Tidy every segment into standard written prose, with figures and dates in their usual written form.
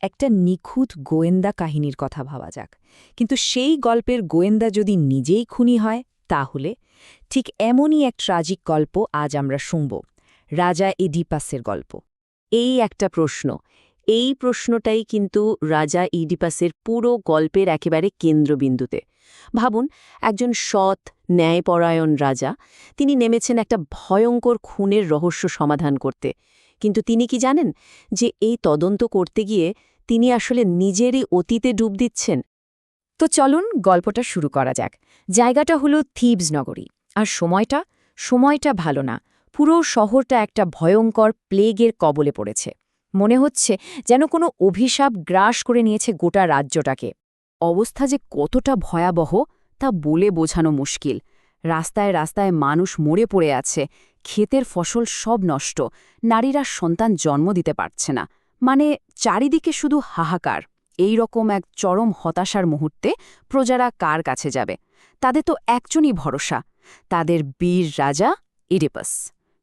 একটা নিখুঁত গোয়েন্দা কাহিনীর কথা ভাবা যাক, কিন্তু সেই গল্পের গোয়েন্দা যদি নিজেই খুনি হয় তাহলে ঠিক এমনই এক ট্রাজিক গল্প আজ আমরা শুনব, রাজা ইডিপাসের গল্প। এই একটা প্রশ্ন, এই প্রশ্নটাই কিন্তু রাজা ইডিপাসের পুরো গল্পের একেবারে কেন্দ্রবিন্দুতে। ভাবুন, একজন সৎ ন্যায়পরায়ণ রাজা, তিনি নেমেছেন একটা ভয়ঙ্কর খুনের রহস্য সমাধান করতে। কিন্তু তিনি কি জানেন যে এই তদন্ত করতে গিয়ে তিনি আসলে নিজেরই অতীতে ডুব দিচ্ছেন? তো চলুন গল্পটা শুরু করা যাক। জায়গাটা হলো থিবস নগরী, আর সময়টা ভালো না। পুরো শহরটা একটা ভয়ঙ্কর প্লেগের কবলে পড়েছে। মনে হচ্ছে যেন কোনো অভিশাপ গ্রাস করে নিয়েছে গোটা রাজ্যটাকে। অবস্থা যে কতটা ভয়াবহ তা বলে বোঝানো মুশকিল। রাস্তায় রাস্তায় মানুষ মরে পড়ে আছে, ক্ষেতের ফসল সব নষ্ট, নারীরা সন্তান জন্ম দিতে পারছে না। মানে চারিদিকে শুধু হাহাকার। এই রকম এক চরম হতাশার মুহূর্তে প্রজারা কার কাছে যাবে? তাদের তো একজনই ভরসা, তাদের বীর রাজা ইডিপাস।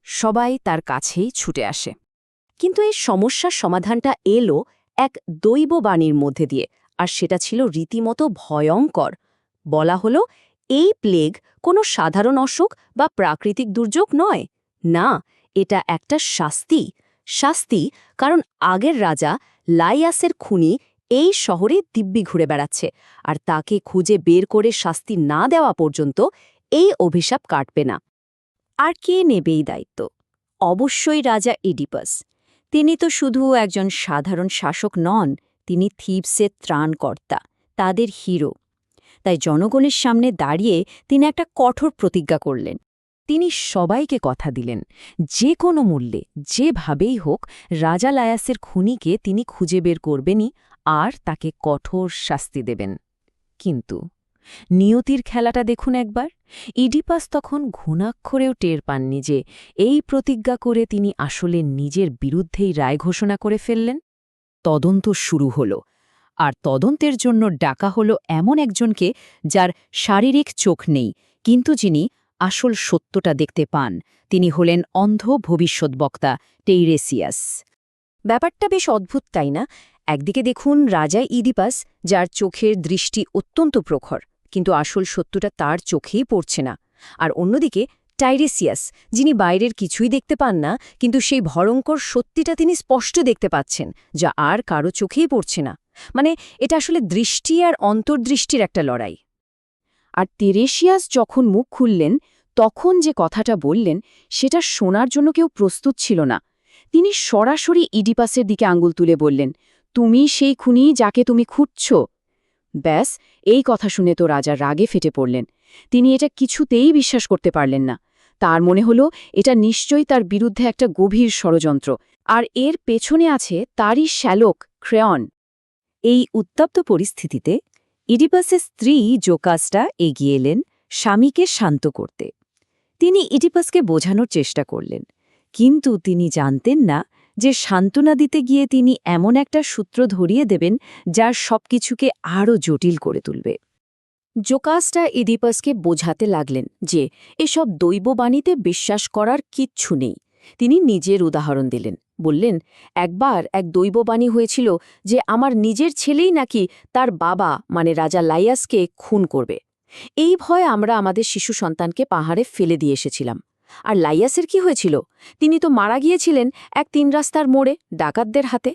সবাই তার কাছেই ছুটে আসে। কিন্তু এই সমস্যার সমাধানটা এলো এক দৈববাণীর মধ্যে দিয়ে, আর সেটা ছিল রীতিমতো ভয়ঙ্কর। বলা হলো, এই প্লেগ কোনো সাধারণ অসুখ বা প্রাকৃতিক দুর্যোগ নয়। না, এটা একটা শাস্তি, কারণ আগের রাজা লাইয়াসের খুনি এই শহরে দিব্যি ঘুরে বেড়াচ্ছে, আর তাকে খুঁজে বের করে শাস্তি না দেওয়া পর্যন্ত এই অভিশাপ কাটবে না। আর কে নেবে এই দায়িত্ব? অবশ্যই রাজা ইডিপাস। তিনি তো শুধু একজন সাধারণ শাসক নন, তিনি থিবসের ত্রাণকর্তা, তাদের হিরো। তাই জনগণের সামনে দাঁড়িয়ে তিনি একটা কঠোর প্রতিজ্ঞা করলেন। তিনি সবাইকে কথা দিলেন, যে কোনো মূল্যে, যেভাবেই হোক, রাজা লায়াসের খুনিকে তিনি খুঁজে বের করবেনই আর তাকে কঠোর শাস্তি দেবেন। কিন্তু নিয়তির খেলাটা দেখুন একবার। ইডিপাস তখন ঘুণাক্ষরেও টের পাননি যে এই প্রতিজ্ঞা করে তিনি আসলে নিজের বিরুদ্ধেই রায় ঘোষণা করে ফেললেন। তদন্ত শুরু হল, আর তদন্তের জন্য ডাকা হলো এমন একজনকে যার শারীরিক চোখ নেই, কিন্তু যিনি আসল সত্যটা দেখতে পান। তিনি হলেন অন্ধ ভবিষ্যৎবক্তা টেইরেসিয়াস। ব্যাপারটা বেশ অদ্ভুত, তাই না? একদিকে দেখুন রাজা ইডিপাস, যার চোখের দৃষ্টি অত্যন্ত প্রখর, কিন্তু আসল সত্যটা তার চোখেই পড়ছে না। আর অন্যদিকে টাইরেসিয়াস, যিনি বাইরের কিছুই দেখতে পান না, কিন্তু সেই ভয়ঙ্কর সত্যিটা তিনি স্পষ্ট দেখতে পাচ্ছেন, যা আর কারো চোখেই পড়ছে না। মানে এটা আসলে দৃষ্টি আর অন্তর্দৃষ্টির একটা লড়াই। আর টেরেসিয়াস যখন মুখ খুললেন, তখন যে কথাটা বললেন সেটা শোনার জন্য কেউ প্রস্তুত ছিল না। তিনি সরাসরি ইডিপাসের দিকে আঙুল তুলে বললেন, তুমি সেই খুনি যাকে তুমি খুঁজছ। ব্যাস, এই কথা শুনে তো রাজা রাগে ফেটে পড়লেন। তিনি এটা কিছুতেই বিশ্বাস করতে পারলেন না। তার মনে হলো এটা নিশ্চয়ই তার বিরুদ্ধে একটা গভীর ষড়যন্ত্র, আর এর পেছনে আছে তারই শ্যালক ক্রেয়ন। এই উত্তপ্ত পরিস্থিতিতে ইডিপাসের স্ত্রী জোকাসটা এগিয়ে এলেন স্বামীকে শান্ত করতে। তিনি ইডিপাসকে বোঝানোর চেষ্টা করলেন, কিন্তু তিনি জানতেন না যে সান্ত্বনা দিতে গিয়ে তিনি এমন একটা সূত্র ধরিয়ে দেবেন যার সবকিছুকে আরও জটিল করে তুলবে। জোকাসটা ইডিপাসকে বোঝাতে লাগলেন যে এসব দৈববাণীতে বিশ্বাস করার কিচ্ছু নেই। তিনি নিজের উদাহরণ দিলেন, বললেন, একবার এক দৈববাণী হয়েছিল যে আমার নিজের ছেলেই নাকি তার বাবা মানে রাজা লাইয়াসকে খুন করবে। এই ভয়ে আমরা আমাদের শিশু সন্তানকে পাহাড়ে ফেলে দিয়ে এসেছিলাম। আর লাইয়াসের কি হয়েছিল? তিনি তো মারা গিয়েছিলেন এক ৩ রাস্তার মোড়ে ডাকাতদের হাতে।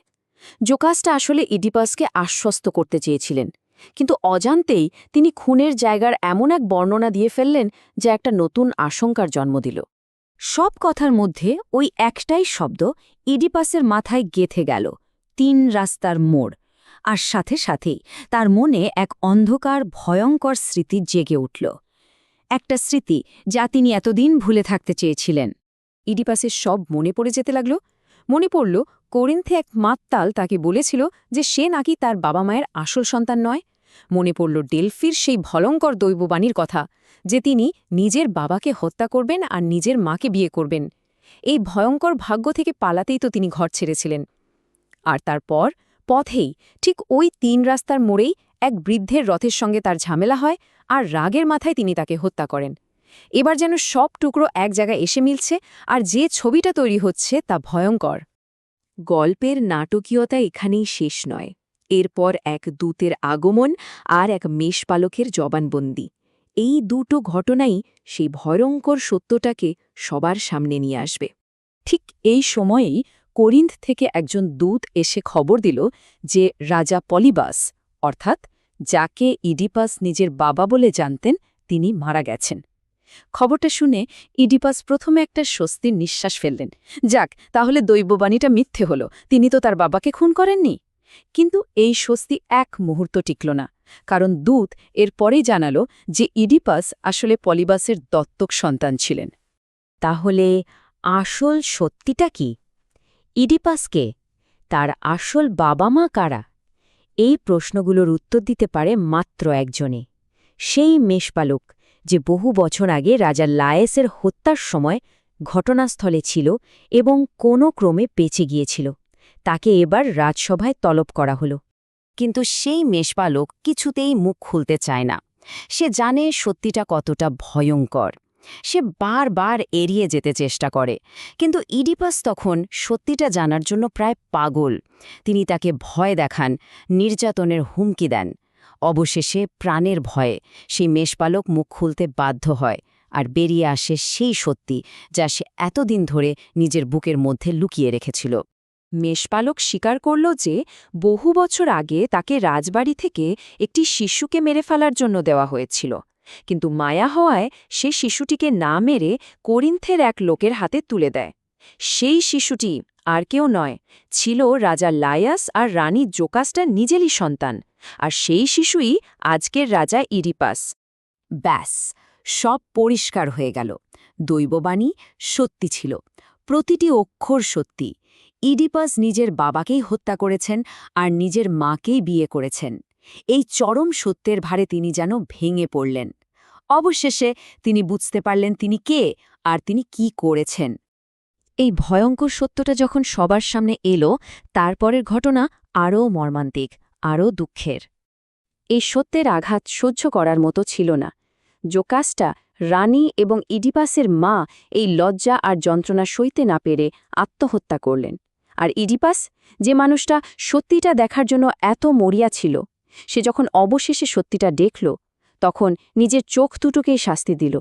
জোকাসটা আসলে ইডিপাসকে আশ্বস্ত করতে চেয়েছিলেন, কিন্তু অজান্তেই তিনি খুনের জায়গার এমন এক বর্ণনা দিয়ে ফেললেন যা একটা নতুন আশঙ্কার জন্ম দিল। সব কথার মধ্যে ওই একটাই শব্দ ইডিপাসের মাথায় গেঁথে গেল, ৩ রাস্তার মোড়। আর সাথে সাথেই তার মনে এক অন্ধকার ভয়ঙ্কর স্মৃতি জেগে উঠল, একটা স্মৃতি যা তিনি এতদিন ভুলে থাকতে চেয়েছিলেন। ইডিপাসের সব মনে পড়ে যেতে লাগল। মনে পড়ল কোরিন্থে এক মাতাল তাকে বলেছিল যে সে নাকি তার বাবা মায়ের আসল সন্তান নয়। মনে পড়ল ডেলফির সেই ভয়ঙ্কর দৈববাণীর কথা, যে তিনি নিজের বাবাকে হত্যা করবেন আর নিজের মাকে বিয়ে করবেন। এই ভয়ঙ্কর ভাগ্য থেকে পালাতেই তো তিনি ঘর ছেড়েছিলেন। আর তারপর পথেই ঠিক ওই ৩ রাস্তার মোড়েই এক বৃদ্ধের রথের সঙ্গে তার ঝামেলা হয়, আর রাগের মাথায় তিনি তাকে হত্যা করেন। এবার যেন সব টুকরো এক জায়গায় এসে মিলছে, আর যে ছবিটা তৈরি হচ্ছে তা ভয়ঙ্কর। গল্পের নাটকীয়তা এখানেই শেষ নয়। এরপর এক দূতের আগমন আর এক মেষপালকের জবানবন্দি। এই দুটো ঘটনাই সেই ভয়ঙ্কর সত্যটাকে সবার সামনে নিয়ে আসবে। ঠিক এই সময়েই কোরিন্থ থেকে একজন দূত এসে খবর দিল যে রাজা পলিবাস, অর্থাৎ যাকে ইডিপাস নিজের বাবা বলে জানতেন, তিনি মারা গেছেন। খবরটা শুনে ইডিপাস প্রথমে একটা স্বস্তির নিঃশ্বাস ফেললেন। যাক, তাহলে দৈববাণীটা মিথ্যে হল, তিনি তো তার বাবাকে খুন করেননি। কিন্তু এই স্বস্তি এক মুহূর্ত টিকল না, কারণ দূত এর পরেই জানালো যে ইডিপাস আসলে পলিবাসের দত্তক সন্তান ছিলেন। তাহলে আসল সত্যিটা কি? ইডিপাসকে তার আসল বাবা মা কারা? এই প্রশ্নগুলোর উত্তর দিতে পারে মাত্র একজনে, সেই মেষপালক যে বহু বছর আগে রাজা লায়েসের হত্যার সময় ঘটনাস্থলে ছিল এবং কোনো ক্রমে বেঁচে গিয়েছিল। তাকে এবার রাজসভায় তলব করা হল। কিন্তু সেই মেষপালক কিছুতেই মুখ খুলতে চায় না। সে জানে সত্যিটা কতটা ভয়ঙ্কর। সে বারবার এড়িয়ে যেতে চেষ্টা করে, কিন্তু ইডিপাস তখন সত্যিটা জানার জন্য প্রায় পাগল। তিনি তাকে ভয় দেখান, নির্যাতনের হুমকি দেন। অবশেষে প্রাণের ভয়ে সেই মেষপালক মুখ খুলতে বাধ্য হয়, আর বেরিয়ে আসে সেই সত্যি যা সে এতদিন ধরে নিজের বুকের মধ্যে লুকিয়ে রেখেছিল। মেষপালক স্বীকার করল যে বহু বছর আগে তাকে রাজবাড়ি থেকে একটি শিশুকে মেরে ফেলার জন্য দেওয়া হয়েছিল, কিন্তু মায়া হওয়ায় সে শিশুটিকে না মেরে কোরিন্থের এক লোকের হাতে তুলে দেয়। সেই শিশুটি আর কেউ নয়, ছিল রাজা লায়াস আর রানী জোকাস্টার নিজেরই সন্তান, আর সেই শিশুই আজকের রাজা ইডিপাস। ব্যাস, সব পরিষ্কার হয়ে গেল। দৈববাণী সত্যি ছিল, প্রতিটি অক্ষর সত্যি। ইডিপাস নিজের বাবাকেই হত্যা করেছেন আর নিজের মাকেই বিয়ে করেছেন। এই চরম সত্যের ভারে তিনি যেন ভেঙে পড়লেন। অবশেষে তিনি বুঝতে পারলেন তিনি কে আর তিনি কি করেছেন। এই ভয়ঙ্কর সত্যটা যখন সবার সামনে এলো, তারপরের ঘটনা আরও মর্মান্তিক, আরও দুঃখের। এই সত্যের আঘাত সহ্য করার মতো ছিল না। জোকাস্টা, রানী এবং ইডিপাসের মা এই লজ্জা আর যন্ত্রণা সইতে না পেরে আত্মহত্যা করলেন। আর ইডিপাস, যে মানুষটা সত্যিটা দেখার জন্য এত মরিয়া ছিল, সে যখন অবশেষে সত্যিটা দেখল, তখন নিজের চোখ দুটোকেই শাস্তি দিল।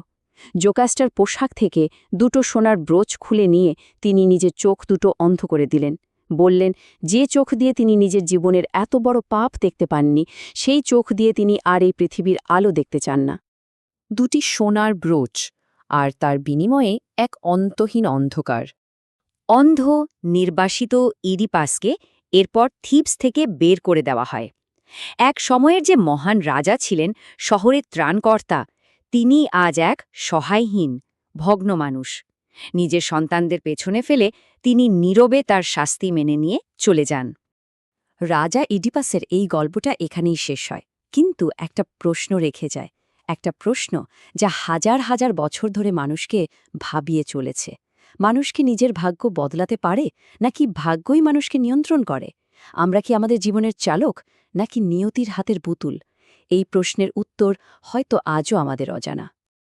জোকাস্টার পোশাক থেকে দুটো সোনার ব্রোচ খুলে নিয়ে তিনি নিজের চোখ দুটো অন্ধ করে দিলেন। বললেন, যে চোখ দিয়ে তিনি নিজের জীবনের এত বড় পাপ দেখতে পাননি, সেই চোখ দিয়ে তিনি আর এই পৃথিবীর আলো দেখতে চান না। দুটি সোনার ব্রোচ, আর তার বিনিময়ে এক অন্তহীন অন্ধকার। অন্ধ, নির্বাসিত ইডিপাসকে এরপর থিবস থেকে বের করে দেওয়া হয়। এক সময়ের যে মহান রাজা ছিলেন, শহরের ত্রাণকর্তা, তিনি আজ এক সহায়হীন, ভগ্ন মানুষ। নিজের সন্তানদের পেছনে ফেলে তিনি নীরবে তার শাস্তি মেনে নিয়ে চলে যান। রাজা ইডিপাসের এই গল্পটা এখানেই শেষ হয়, কিন্তু একটা প্রশ্ন রেখে যায়। একটা প্রশ্ন যা হাজার হাজার বছর ধরে মানুষকে ভাবিয়ে চলেছে। মানুষ কি নিজের ভাগ্য বদলাতে পারে, নাকি ভাগ্যই মানুষকে নিয়ন্ত্রণ করে? আমরা কি আমাদের জীবনের চালক, নাকি নিয়তির হাতের পুতুল? এই প্রশ্নের উত্তর হয়তো আজও আমাদের অজানা।